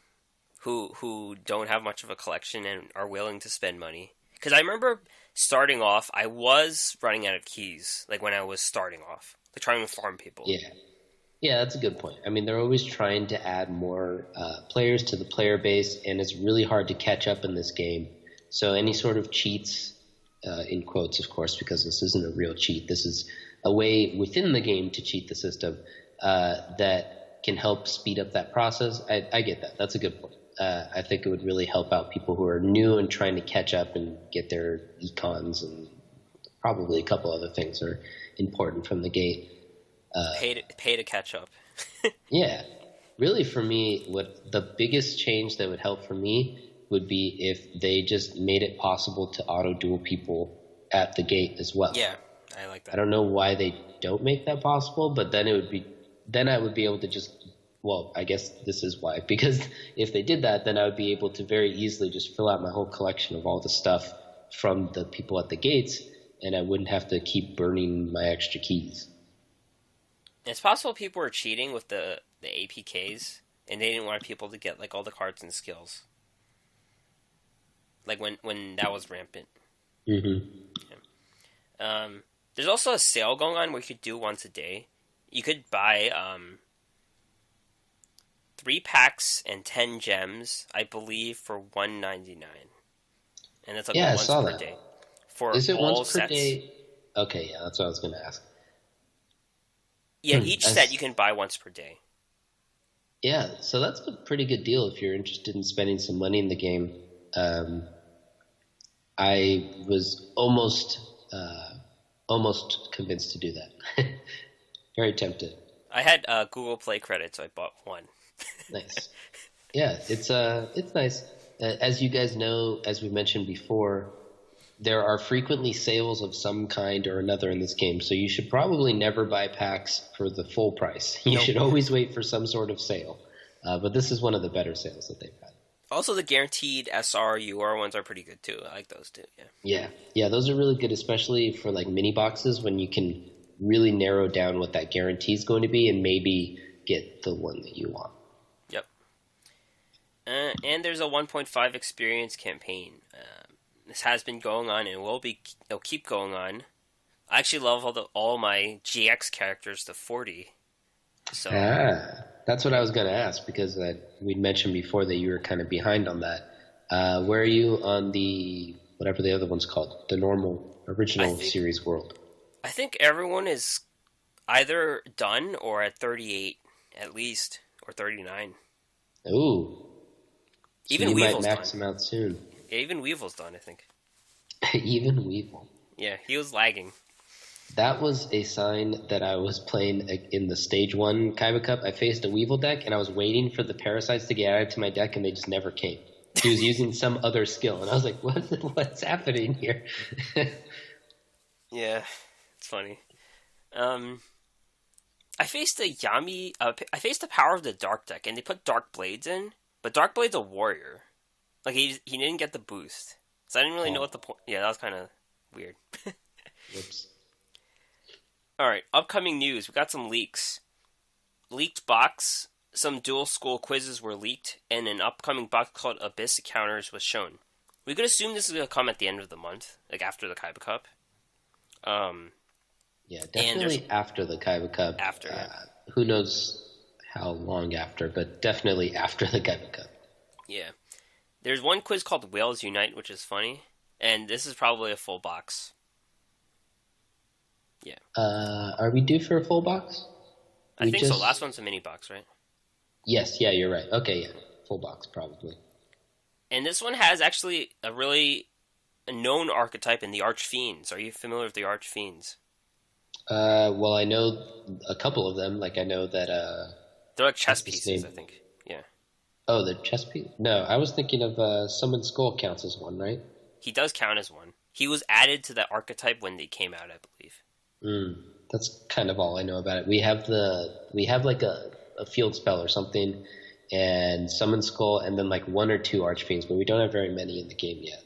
who don't have much of a collection and are willing to spend money. Because I remember starting off, I was running out of keys, like when I was starting off, like trying to farm people. Yeah. Yeah, that's a good point. I mean, they're always trying to add more players to the player base, and it's really hard to catch up in this game. So any sort of cheats, in quotes, of course, because this isn't a real cheat. This is a way within the game to cheat the system that can help speed up that process. I get that. That's a good point. I think it would really help out people who are new and trying to catch up and get their econs, and probably a couple other things are important from the gate. Pay to catch up. Yeah. Really, for me, what the biggest change that would help for me would be if they just made it possible to auto-duel people at the gate as well. Yeah, I like that. I don't know why they don't make that possible, but then I would be able to just, well, I guess this is why, because if they did that, then I would be able to very easily just fill out my whole collection of all the stuff from the people at the gates, and I wouldn't have to keep burning my extra keys. It's possible people were cheating with the APKs, and they didn't want people to get like all the cards and skills. Like when that was rampant. Mm-hmm. Yeah. There's also a sale going on where you could do once a day. You could buy 3 packs and 10 gems, I believe, for $1.99, and it's like once per day. For is it all once per sets. day? Okay, yeah, that's what I was going to ask. Yeah, each set you can buy once per day. Yeah, so that's a pretty good deal if you're interested in spending some money in the game. I was almost convinced to do that. Very tempted. I had Google Play credits, so I bought one. Nice. Yeah, it's nice. As you guys know, as we mentioned before, there are frequently sales of some kind or another in this game, so you should probably never buy packs for the full price. You should always wait for some sort of sale. But this is one of the better sales that they've had. Also, the guaranteed SR, UR ones are pretty good, too. I like those, too, yeah. Yeah, those are really good, especially for like mini boxes when you can really narrow down what that guarantee is going to be and maybe get the one that you want. Yep. And there's a 1.5 experience campaign. This has been going on and it'll keep going on. I actually love all my GX characters to 40. So that's what I was going to ask, because we'd mentioned before that you were kind of behind on that. Where are you on the whatever the other one's called, the original series world? I think everyone is either done or at 38 at least, or 39. Ooh. So even you Weevil's might max done. them out soon. Yeah, even Weevil's done, I think. Even Weevil. Yeah, he was lagging. That was a sign that I was playing in the Stage 1 Kaiba Cup. I faced a Weevil deck, and I was waiting for the Parasites to get added to my deck, and they just never came. He was using some other skill, and I was like, what's happening here? Yeah, it's funny. I faced a Yami... I faced the Power of the Dark deck, and they put Dark Blades in, but Dark Blade's a warrior. Like, he didn't get the boost. So I didn't really know what the point... Yeah, that was kind of weird. Whoops. Alright, upcoming news. We got some leaks. Leaked box. Some Duel School quizzes were leaked, and an upcoming box called Abyss Encounters was shown. We could assume this is going to come at the end of the month, like after the Kaiba Cup. Yeah, definitely after the Kaiba Cup. After, yeah. Who knows how long after, but definitely after the Kaiba Cup. Yeah. There's one quiz called Whales Unite, which is funny, and this is probably a full box. Yeah. Are we due for a full box? I think so. Last one's a mini box, right? Yes, yeah, you're right. Okay, yeah. Full box, probably. And this one has actually a really known archetype in the Archfiends. Are you familiar with the Archfiends? Well, I know a couple of them. Like, I know that... They're like chess pieces, I think. Yeah. Oh, the chess piece? No, I was thinking of Summon Skull counts as one, right? He does count as one. He was added to that archetype when they came out, I believe. That's kind of all I know about it. We have like a field spell or something, and Summon Skull, and then like 1 or 2 Archfiends, but we don't have very many in the game yet.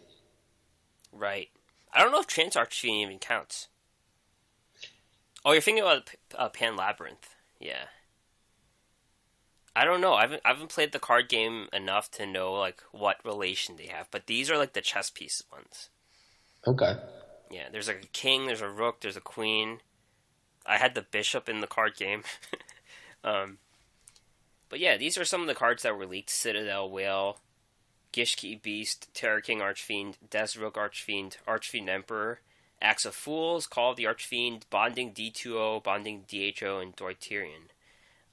Right. I don't know if Trans Archfiend even counts. Oh, you're thinking about Pan Labyrinth. Yeah. I don't know. I haven't played the card game enough to know like what relation they have, but these are like the chess piece ones. Okay. Yeah, there's like a king, there's a rook, there's a queen. I had the bishop in the card game. um, but yeah, these are some of the cards that were leaked: Citadel Whale, Gishki Beast, Terror King Archfiend, Des Rook Archfiend, Archfiend Emperor, Axe of Fools, Call of the Archfiend, Bonding D2O, Bonding DHO, and Deuterion.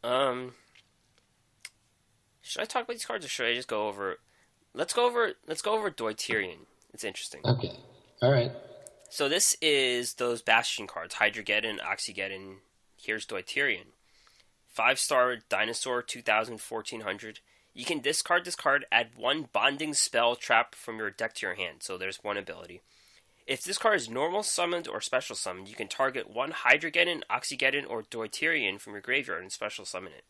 Um, should I talk about these cards or should I just go over? Let's go over Deuterion. It's interesting. Okay. All right. So this is those Bastion cards: Hydrogeddon, Oxygeddon. Here's Deuterion. 5-star dinosaur, 2000, 1400. You can discard this card, add one bonding spell trap from your deck to your hand. So there's one ability. If this card is normal summoned or special summoned, you can target one Hydrogeddon, Oxygeddon, or Deuterion from your graveyard and special summon it.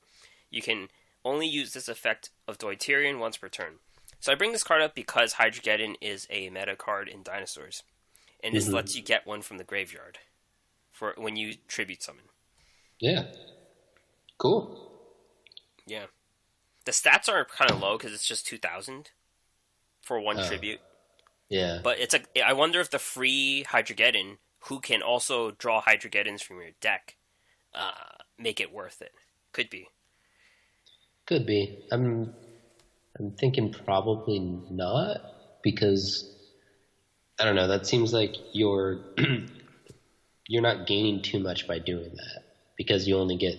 You can only use this effect of Deuterion once per turn. So I bring this card up because Hydrogeddon is a meta card in dinosaurs. And this lets you get one from the graveyard for when you tribute summon. Yeah. Cool. Yeah. The stats are kind of low because it's just 2,000 for one tribute. Yeah. But it's I wonder if the free Hydrogeddon, who can also draw Hydrogeddons from your deck, make it worth it. Could be. Could be. I'm thinking probably not because I don't know. That seems like you're not gaining too much by doing that because you only get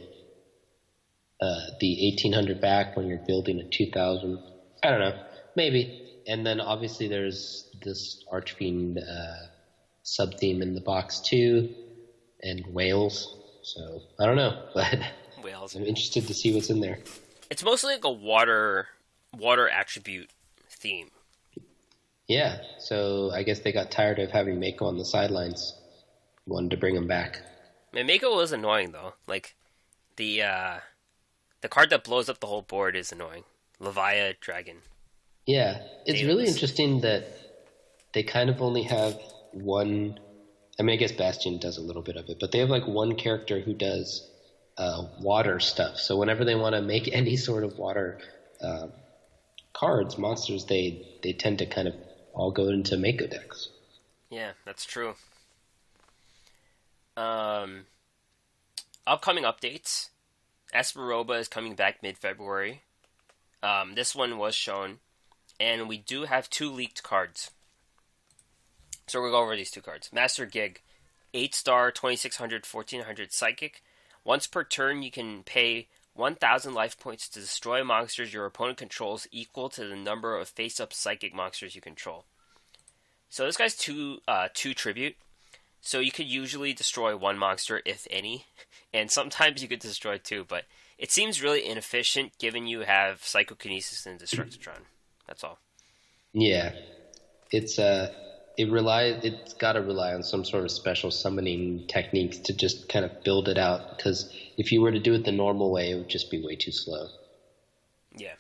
the 1,800 back when you're building a 2,000. I don't know. Maybe. And then obviously there's this Archfiend sub-theme in the box too, and whales. So I don't know, but Whales. I'm interested to see what's in there. It's mostly like a water attribute theme. Yeah, so I guess they got tired of having Mako on the sidelines. Wanted to bring him back. Man, Mako was annoying though. Like the card that blows up the whole board is annoying. Levia Dragon. Yeah, it's really interesting that they kind of only have one. I mean, I guess Bastion does a little bit of it, but they have like one character who does water stuff. So whenever they want to make any sort of water cards, monsters, they tend to kind of all go into Mako decks. Yeah, that's true. Upcoming updates. Esperoba is coming back mid-February. This one was shown. And we do have 2 leaked cards. So we'll go over these 2 cards. Master Gig. 8-star, 2600, 1400 Psychic. Once per turn, you can pay 1,000 life points to destroy monsters your opponent controls equal to the number of face-up Psychic monsters you control. So this guy's 2 tribute. So you could usually destroy 1 monster, if any. And sometimes you could destroy 2, but it seems really inefficient given you have Psychokinesis and Destructitron. That's all. Yeah. It's got to rely on some sort of special summoning techniques to just kind of build it out, because if you were to do it the normal way, it would just be way too slow. Yeah.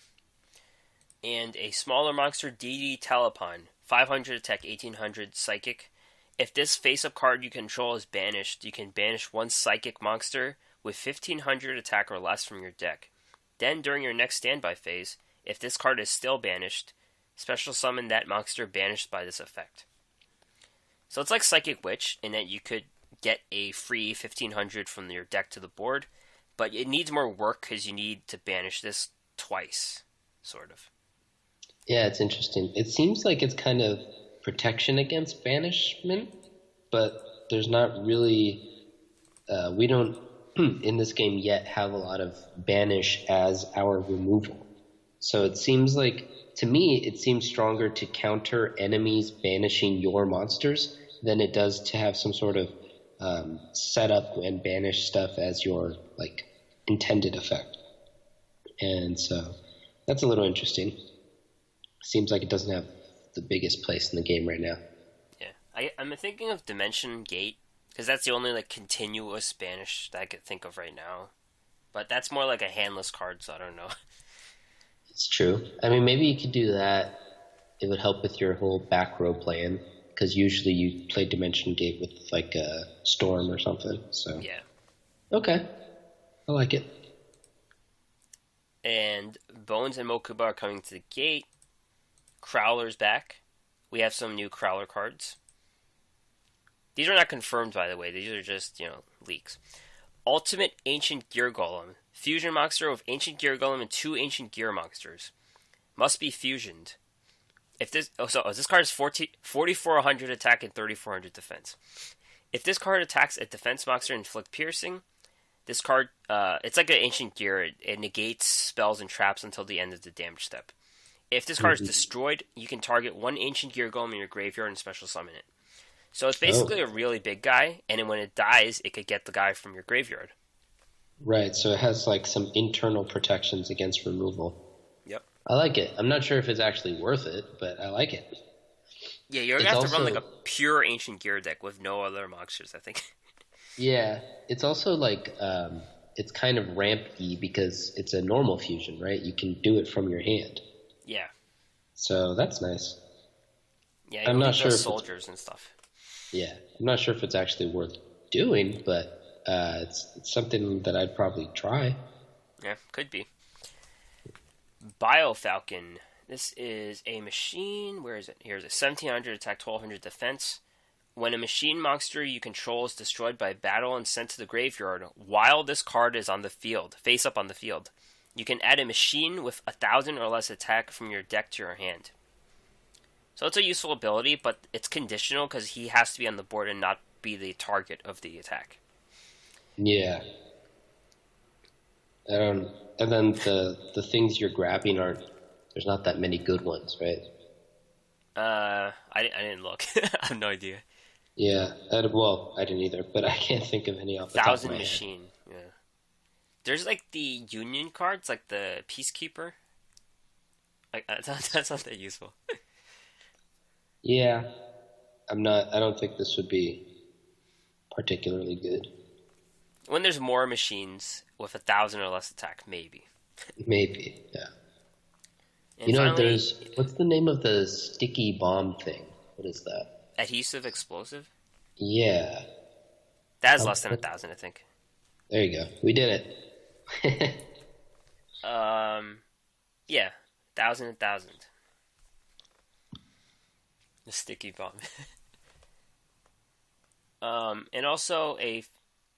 And a smaller monster, DD Telepon, 500 attack, 1800 Psychic. If this face-up card you control is banished, you can banish 1 Psychic monster with 1500 attack or less from your deck. Then, during your next standby phase, if this card is still banished, special summon that monster banished by this effect. So it's like Psychic Witch, in that you could get a free 1500 from your deck to the board, but it needs more work because you need to banish this twice, sort of. Yeah, it's interesting. It seems like it's kind of protection against banishment, but there's not really... we don't, in this game yet, have a lot of banish as our removal. So it seems like, to me, it seems stronger to counter enemies banishing your monsters than it does to have some sort of setup and banish stuff as your like intended effect. And so that's a little interesting. Seems like it doesn't have the biggest place in the game right now. Yeah, I'm thinking of Dimension Gate because that's the only like continuous banish that I could think of right now. But that's more like a handless card, so I don't know. It's true. I mean, maybe you could do that. It would help with your whole back row plan, because usually you play Dimension Gate with like a Storm or something. So yeah. Okay. I like it. And Bones and Mokuba are coming to the gate. Crowler's back. We have some new Crowler cards. These are not confirmed, by the way. These are just, leaks. Ultimate Ancient Gear Golem. Fusion monster with Ancient Gear Golem and 2 Ancient Gear monsters. Must be fusioned. This card is 4,400 attack and 3,400 defense. If this card attacks a defense monster and inflict piercing, this card, it's like an Ancient Gear. It negates spells and traps until the end of the damage step. If this card is destroyed, you can target 1 Ancient Gear Golem in your graveyard and special summon it. So it's basically a really big guy, and then when it dies, it could get the guy from your graveyard. Right, so it has like some internal protections against removal. Yep. I like it. I'm not sure if it's actually worth it, but I like it. Yeah, you're going to have to run like a pure Ancient Gear deck with no other monsters, I think. Yeah, it's also like, it's kind of ramp-y because it's a normal fusion, right? You can do it from your hand. Yeah. So that's nice. Yeah, I'm not sure if soldiers and stuff. Yeah, I'm not sure if it's actually worth doing, but it's something that I'd probably try. Yeah, could be. Biofalcon. This is a machine. Where is it? Here's it. 1,700 attack, 1,200 defense. When a machine monster you control is destroyed by battle and sent to the graveyard, while this card is on the field, face up on the field, you can add a machine with 1,000 or less attack from your deck to your hand. So it's a useful ability, but it's conditional because he has to be on the board and not be the target of the attack. Yeah. And then the things you're grabbing there's not that many good ones, right? I didn't look. I have no idea. Yeah, I didn't either, but I can't think of any off the top of my head. 1,000 machine, yeah. There's like the Union cards, like the Peacekeeper. Like that's not that useful. Yeah, I don't think this would be particularly good. When there's more machines with 1,000 or less attack, maybe. Maybe, yeah. And finally, what's the name of the sticky bomb thing? What is that? Adhesive explosive? Yeah. That is less than 1,000, I think. There you go. We did it. Yeah. 1,000. The sticky bomb. And also a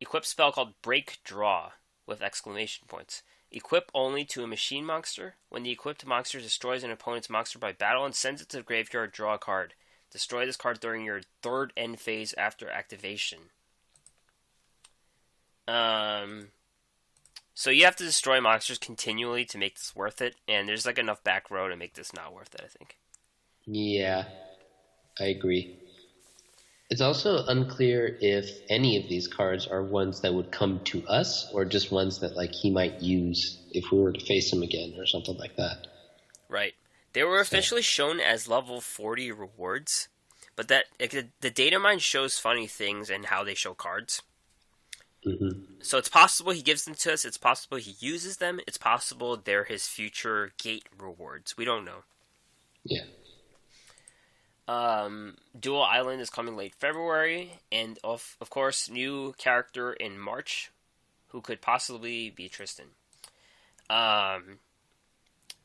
equip spell called Break Draw with exclamation points. Equip only to a machine monster. When the equipped monster destroys an opponent's monster by battle and sends it to the graveyard, draw a card. Destroy this card during your third end phase after activation. So you have to destroy monsters continually to make this worth it, and there's like enough back row to make this not worth it, I think. Yeah, I agree. It's also unclear if any of these cards are ones that would come to us or just ones that like he might use if we were to face him again or something like that. Right. They were officially shown as level 40 rewards, but that the data mine shows funny things and how they show cards. Mm-hmm. So it's possible he gives them to us, it's possible he uses them, it's possible they're his future gate rewards. We don't know. Yeah. Duel Island is coming late February, and of course, new character in March, who could possibly be Tristan.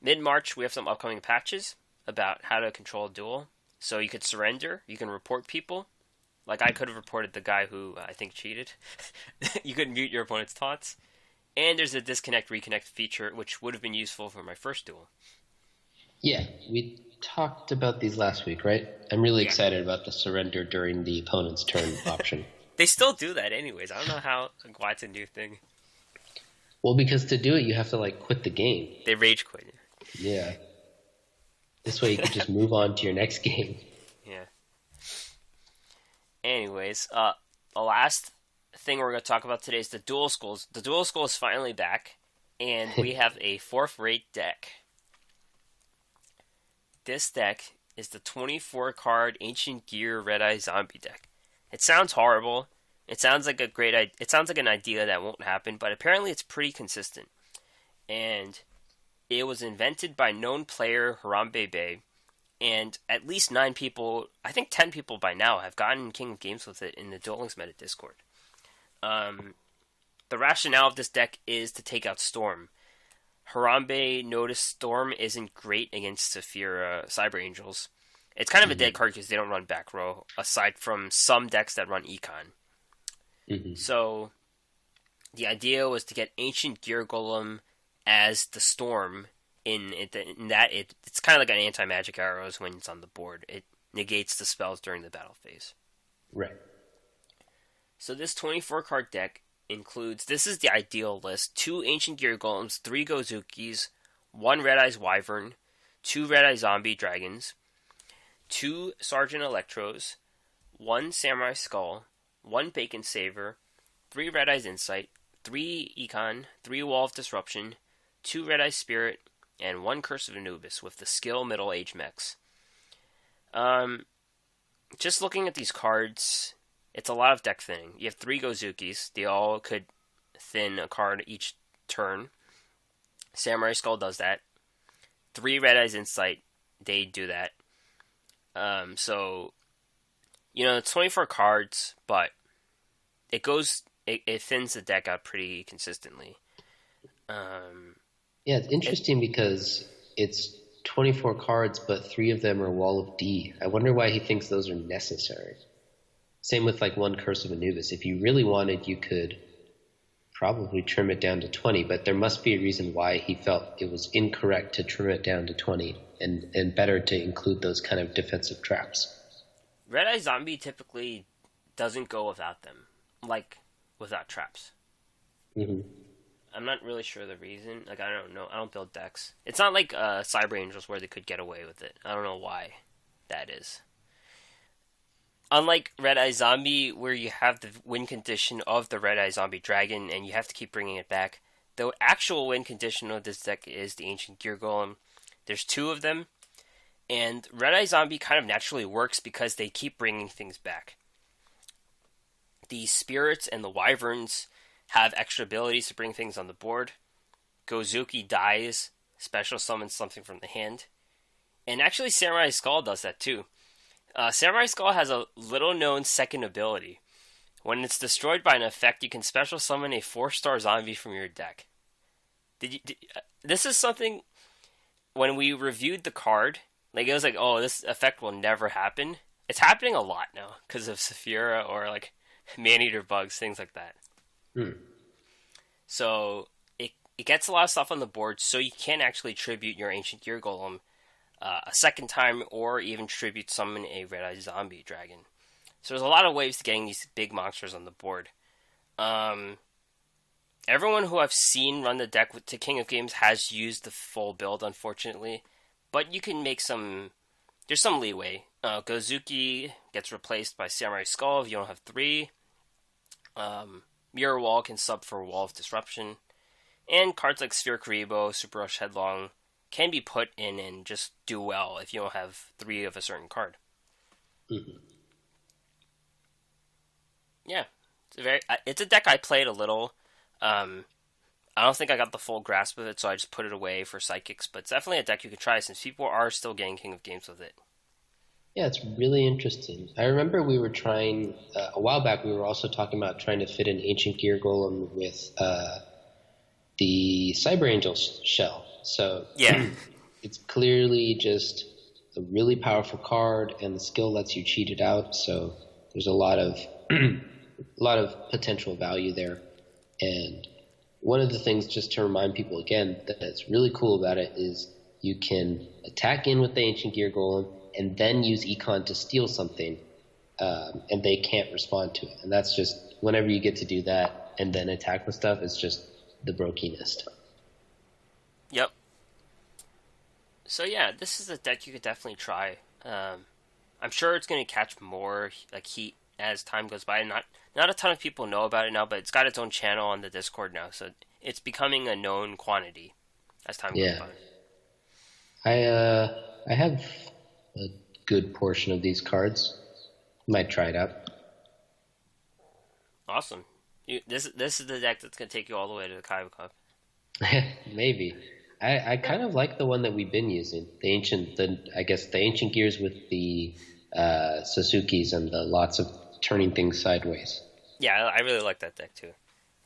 Mid-March, we have some upcoming patches about how to control a duel. So you could surrender, you can report people. Like I could have reported the guy who I think cheated. You could mute your opponent's taunts. And there's a disconnect-reconnect feature, which would have been useful for my first duel. Yeah, we talked about these last week, right? I'm really excited about the surrender during the opponent's turn option. They still do that anyways. I don't know why it's a new thing. Well, because to do it, you have to like quit the game. They rage quit. Yeah. This way you can just move on to your next game. Yeah. Anyways, the last thing we're going to talk about today is the Duel Schools. The Duel School is finally back, and we have a 4th-rate deck. This deck is the 24-card Ancient Gear Red Eye Zombie deck. It sounds horrible. It sounds like it sounds like an idea that won't happen, but apparently it's pretty consistent. And it was invented by known player Harambe Bey, and at least 9 people, I think 10 people by now, have gotten King of Games with it in the Duel Links Meta Discord. The rationale of this deck is to take out Storm. Harambe Notice Storm isn't great against Saphira Cyber Angels. It's kind of a dead card because they don't run back row, aside from some decks that run Econ. So the idea was to get Ancient Gear Golem as the Storm. It's kind of like an anti-magic arrows when it's on the board. It negates the spells during the battle phase. Right. So this 24-card deck includes, this is the ideal list, 2 Ancient Gear Golems, 3 Gozukis, 1 Red Eyes Wyvern, 2 Red Eye Zombie Dragons, 2 Sergeant Electros, 1 Samurai Skull, 1 Bacon Saver, 3 Red Eyes Insight, 3 Econ, 3 Wall of Disruption, 2 Red Eye Spirit, and 1 Curse of Anubis with the skill Middle Age Mechs. Just looking at these cards, it's a lot of deck thinning. You have 3 Gozukis. They all could thin a card each turn. Samurai Skull does that. 3 Red Eyes Insight, they do that. So, it's 24 cards, but it thins the deck out pretty consistently. Yeah, it's interesting because it's 24 cards, but 3 of them are Wall of D. I wonder why he thinks those are necessary. Same with 1 Curse of Anubis. If you really wanted, you could probably trim it down to 20, but there must be a reason why he felt it was incorrect to trim it down to 20 and better to include those kind of defensive traps. Red Eye Zombie typically doesn't go without them, without traps. I'm not really sure the reason. I don't know. I don't build decks. It's not like Cyber Angels where they could get away with it. I don't know why that is. Unlike Red Eye Zombie, where you have the win condition of the Red Eye Zombie Dragon, and you have to keep bringing it back, the actual win condition of this deck is the Ancient Gear Golem. There's 2 of them, and Red Eye Zombie kind of naturally works because they keep bringing things back. The Spirits and the Wyverns have extra abilities to bring things on the board. Gozuki dies, special summons something from the hand. And actually Samurai Skull does that too. Samurai Skull has a little known second ability. When it's destroyed by an effect, you can special summon a 4-star zombie from your deck. This is something, when we reviewed the card, it was oh, this effect will never happen. It's happening a lot now because of Saphira or Man-Eater bugs, things like that. So it gets a lot of stuff on the board, so you can actually tribute your Ancient Gear Golem a second time, or even tribute summon a Red Eye Zombie Dragon. So there's a lot of ways to getting these big monsters on the board. Everyone who I've seen run the deck to King of Games has used the full build, unfortunately, but you can make there's some leeway. Gozuki gets replaced by Samurai Skull if you don't have 3. Mirror Wall can sub for Wall of Disruption. And cards like Sphere Karibo, Super Rush Headlong can be put in and just do well if you don't have 3 of a certain card. Yeah. It's a deck I played a little. I don't think I got the full grasp of it, so I just put it away for Psychics. But it's definitely a deck you could try since people are still getting King of Games with it. Yeah, it's really interesting. I remember we were trying, a while back, we were also talking about trying to fit an Ancient Gear Golem with the Cyber Angel shell. So yeah, it's clearly just a really powerful card, and the skill lets you cheat it out. So there's a lot of potential value there. And one of the things, just to remind people again, that's really cool about it is you can attack in with the Ancient Gear Golem and then use Econ to steal something, and they can't respond to it. And that's just, whenever you get to do that and then attack with stuff, it's just the brokinest. Yep. So yeah, this is a deck you could definitely try. I'm sure it's going to catch more heat as time goes by. Not a ton of people know about it now, but it's got its own channel on the Discord now, so it's becoming a known quantity as time goes by. I have a good portion of these cards. Might try it out. Awesome. This is the deck that's going to take you all the way to the Kaiba Cup. Maybe. I kind of like the one that we've been using. The ancient gears with the Sasukis and the lots of turning things sideways. Yeah, I really like that deck too.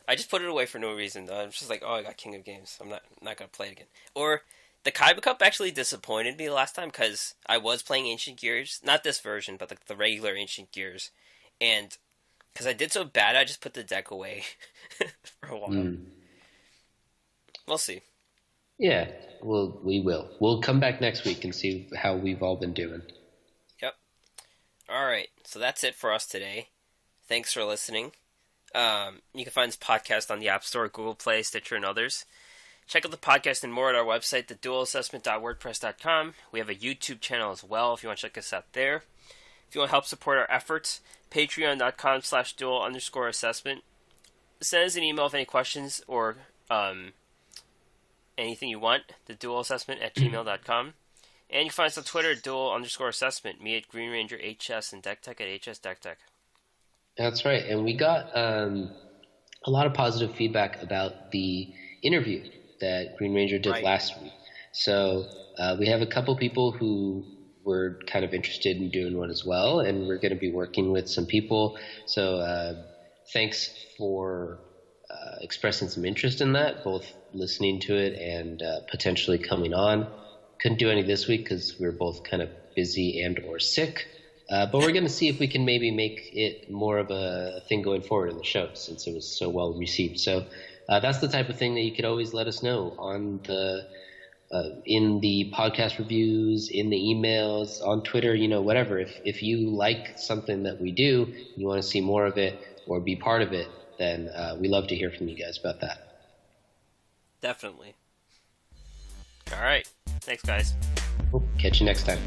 I just put it away for no reason though. I'm just I got King of Games. I'm not gonna play it again. Or the Kaiba Cup actually disappointed me last time because I was playing Ancient Gears, not this version, but the regular Ancient Gears, and because I did so bad, I just put the deck away for a while. We'll see. Yeah, we will. We'll come back next week and see how we've all been doing. Yep. All right, so that's it for us today. Thanks for listening. You can find this podcast on the App Store, Google Play, Stitcher, and others. Check out the podcast and more at our website, theduelassessment.wordpress.com. We have a YouTube channel as well if you want to check us out there. If you want to help support our efforts, patreon.com/duel_assessment. Send us an email with any questions or anything you want, theduelassessment@gmail.com. And you can find us on Twitter at duel_assessment, me at Green Ranger HS, and DeckTech at HS DeckTech. That's right, and we got a lot of positive feedback about the interview that Green Ranger did last week. So we have a couple people who were kind of interested in doing one as well, and we're going to be working with some people. So thanks for expressing some interest in that, both listening to it and potentially coming on. Couldn't do any this week because we were both kind of busy and or sick. But we're going to see if we can maybe make it more of a thing going forward in the show since it was so well received. So that's the type of thing that you could always let us know on the in the podcast reviews, in the emails, on Twitter, whatever. If you like something that we do, you want to see more of it or be part of it, then we love to hear from you guys about that. Definitely. All right. Thanks, guys. Catch you next time.